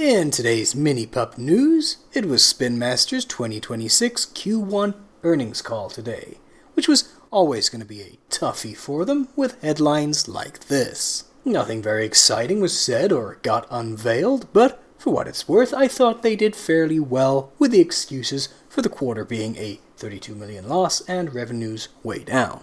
In today's Mini Pup news, it was Spin Master's 2026 Q1 earnings call today, which was always going to be a toughie for them with headlines like this. Nothing very exciting was said or got unveiled, but for what it's worth, I thought they did fairly well with the excuses for the quarter being a $32 million loss and revenues way down.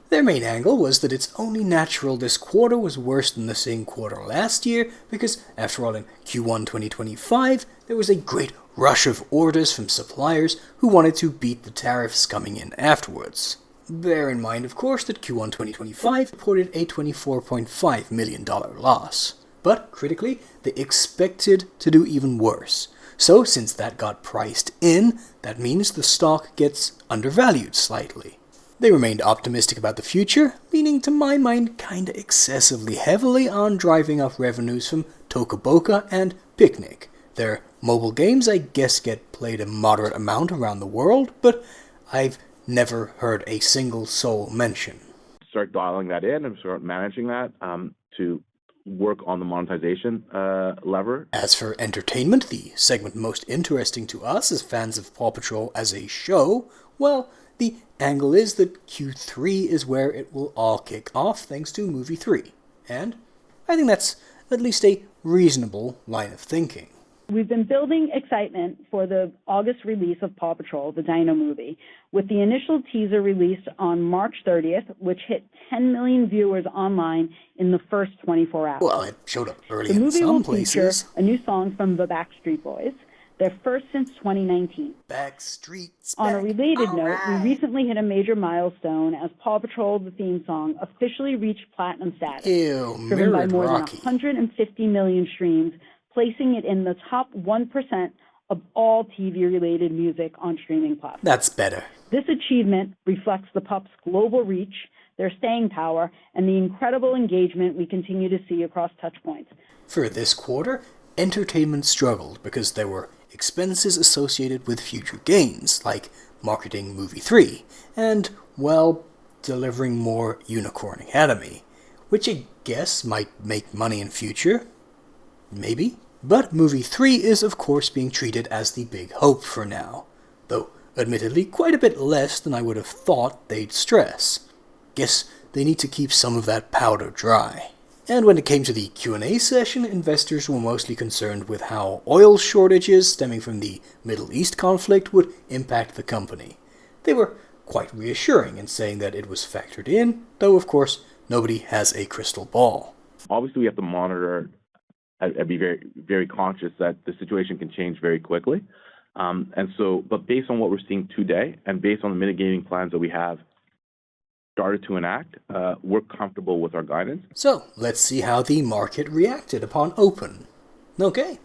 Their main angle was that it's only natural this quarter was worse than the same quarter last year because, after all, in Q1 2025, there was a great rush of orders from suppliers who wanted to beat the tariffs coming in afterwards. Bear in mind, of course, that Q1 2025 reported a $24.5 million loss. But, critically, they expected to do even worse. So, since that got priced in, that means the stock gets undervalued slightly. They remained optimistic about the future, leaning to my mind kinda excessively heavily on driving up revenues from Toca Boca and Picnic. Their mobile games, I guess, get played a moderate amount around the world, but I've never heard a single soul mention. Start dialing that in and start managing that to work on the monetization lever. As for entertainment, the segment most interesting to us as fans of PAW Patrol as a show, well, the angle is that Q3 is where it will all kick off thanks to Movie 3. And I think that's at least a reasonable line of thinking. We've been building excitement for the August release of PAW Patrol, the Dino movie, with the initial teaser released on March 30th, which hit 10 million viewers online in the first 24 hours. Well, it showed up early in some places. The movie will feature a new song from the Backstreet Boys, their first since 2019. Backstreet's On a back. related All note, right. we recently hit a major milestone as PAW Patrol, the theme song, officially reached platinum status, Ew, driven by Mirrored more Rocky. than 150 million streams, placing it in the top 1% of all TV-related music on streaming platforms. That's better. This achievement reflects the pup's global reach, their staying power, and the incredible engagement we continue to see across touchpoints. For this quarter, entertainment struggled because there were expenses associated with future gains, like marketing Movie 3, and, well, delivering more Unicorn Academy, which I guess might make money in future. Maybe. But Movie 3 is of course being treated as the big hope for now, though admittedly quite a bit less than I would have thought they'd stress. Guess they need to keep some of that powder dry. And when it came to the Q&A session, investors were mostly concerned with how oil shortages stemming from the Middle East conflict would impact the company. They were quite reassuring in saying that it was factored in, though of course nobody has a crystal ball. Obviously, we have to monitor and be very, very conscious that the situation can change very quickly. But based on what we're seeing today and based on the mitigating plans that we have started to enact, we're comfortable with our guidance. So, let's see how the market reacted upon open. Okay,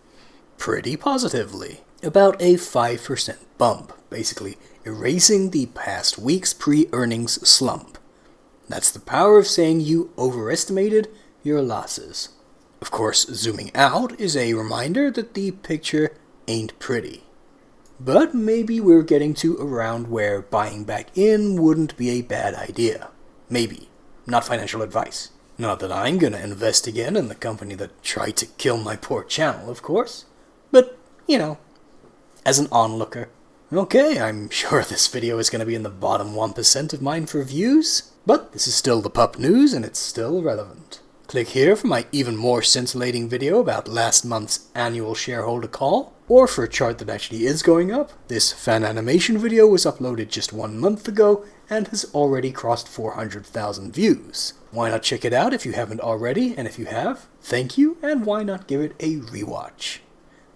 pretty positively. About a 5% bump, basically erasing the past week's pre-earnings slump. That's the power of saying you overestimated your losses. Of course, zooming out is a reminder that the picture ain't pretty. But maybe we're getting to around where buying back in wouldn't be a bad idea. Maybe. Not financial advice. Not that I'm gonna invest again in the company that tried to kill my poor channel, of course. But, you know, as an onlooker. Okay, I'm sure this video is gonna be in the bottom 1% of mine for views, but this is still the pup news and it's still relevant. Click here for my even more scintillating video about last month's annual shareholder call, or for a chart that actually is going up. This fan animation video was uploaded just 1 month ago and has already crossed 400,000 views. Why not check it out if you haven't already, and if you have, thank you, and why not give it a rewatch.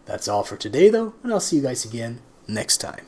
That's all for today though, and I'll see you guys again next time.